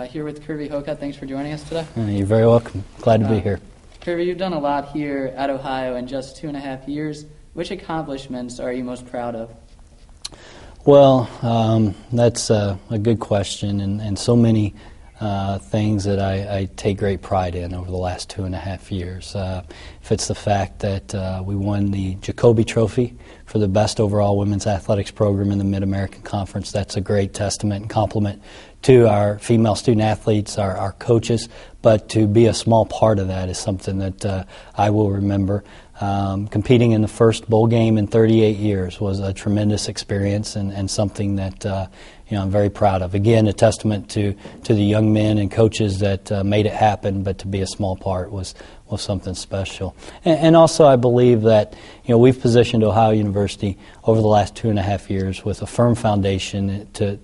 Here with Kirby Hocutt. Thanks for joining us today. You're very welcome. Glad to be here. Kirby, you've done a lot here at Ohio in just 2.5 years. Which accomplishments are you most proud of? Well, that's a good question, and so many things that I take great pride in over the last 2.5 years. If it's the fact that we won the Jacoby Trophy for the best overall women's athletics program in the Mid-American Conference, that's a great testament and compliment to our female student athletes, our coaches, but to be a small part of that is something that I will remember. Competing in the first bowl game in 38 years was a tremendous experience and something that I'm very proud of. Again, a testament to the young men and coaches that made it happen, but to be a small part was something special. And also I believe that we've positioned Ohio University over the last 2.5 years with a firm foundation to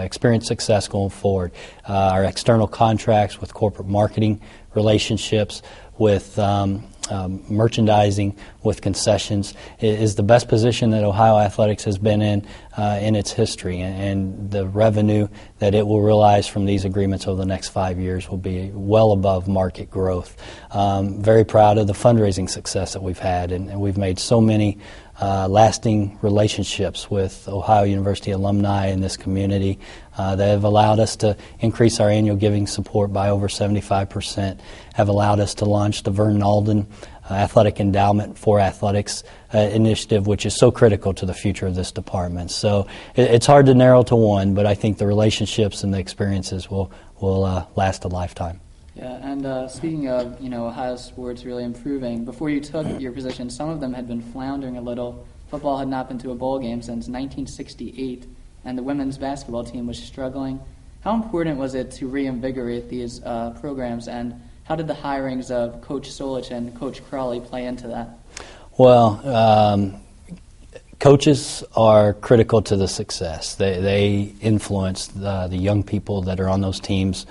experience success going forward. Our external contracts with corporate marketing relationships, with merchandising, with concessions, is the best position that Ohio Athletics has been in its history, and the revenue that it will realize from these agreements over the next 5 years will be well above market growth. Very proud of the fundraising success that we've had, and we've made so many lasting relationships with Ohio University alumni in this community that have allowed us to increase our annual giving support by over 75%, have allowed us to launch the Vernon Alden Athletic Endowment for Athletics initiative, which is so critical to the future of this department. So it's hard to narrow to one, but I think the relationships and the experiences will last a lifetime. Yeah, and speaking of, Ohio sports really improving, before you took your position, some of them had been floundering a little. Football had not been to a bowl game since 1968, and the women's basketball team was struggling. How important was it to reinvigorate these programs, and how did the hirings of Coach Solich and Coach Crawley play into that? Well, coaches are critical to the success. They influence the young people that are on those teams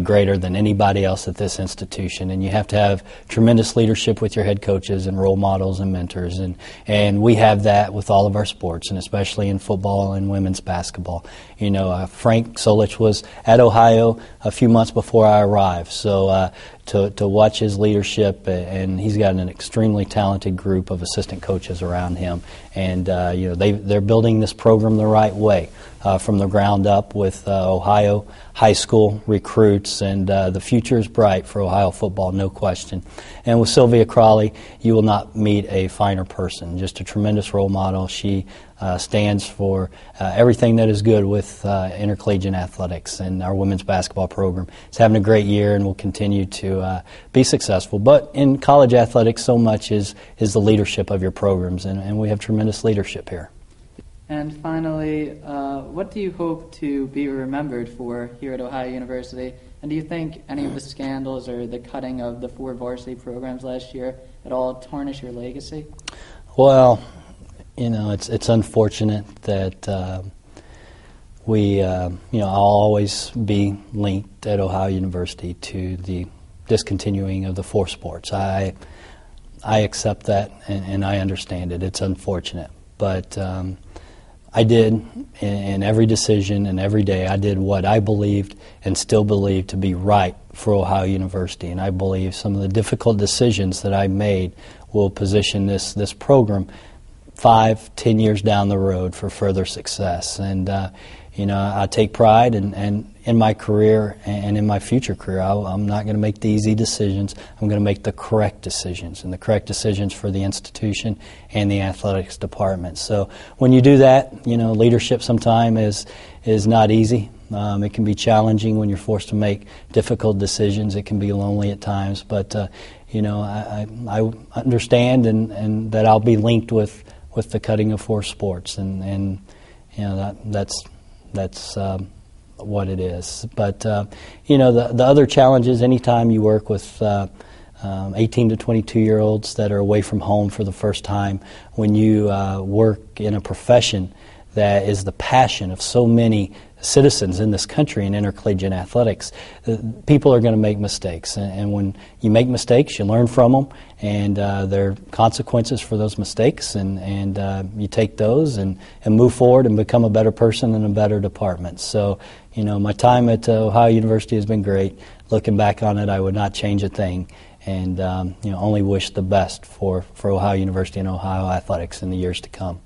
greater than anybody else at this institution. And you have to have tremendous leadership with your head coaches and role models and mentors. And we have that with all of our sports, and especially in football and women's basketball. Frank Solich was at Ohio a few months before I arrived. So to watch his leadership, and he's got an extremely talented group of assistant coaches around him, and they're building this program the right way from the ground up with Ohio high school recruits, and the future is bright for Ohio football, no question. And with Sylvia Crawley, you will not meet a finer person, just a tremendous role model. She stands for everything that is good with intercollegiate athletics, and our women's basketball program is having a great year and will continue to be successful. But in college athletics, so much is the leadership of your programs, and we have tremendous leadership here. And finally, what do you hope to be remembered for here at Ohio University? And do you think any of the scandals or the cutting of the 4 varsity programs last year at all tarnish your legacy? Well, it's unfortunate that I'll always be linked at Ohio University to the discontinuing of the 4 sports. I accept that, and I understand it. It's unfortunate, but I did, in every decision and every day, I did what I believed and still believe to be right for Ohio University. And I believe some of the difficult decisions that I made will position this program 5-10 years down the road for further success. And I take pride in my career and in my future career. I'm not going to make the easy decisions. I'm going to make the correct decisions, and the correct decisions for the institution and the athletics department. So when you do that, leadership sometimes is not easy. It can be challenging when you're forced to make difficult decisions. It can be lonely at times, but I understand and that I'll be linked with the cutting of 4 sports, and that's what it is. But the other challenges, anytime you work with 18 to 22-year-olds that are away from home for the first time, when you work in a profession that is the passion of so many citizens in this country in intercollegiate athletics. People are going to make mistakes, and when you make mistakes, you learn from them, and there are consequences for those mistakes, and you take those and move forward and become a better person in a better department. So, my time at Ohio University has been great. Looking back on it, I would not change a thing, and only wish the best for Ohio University and Ohio athletics in the years to come.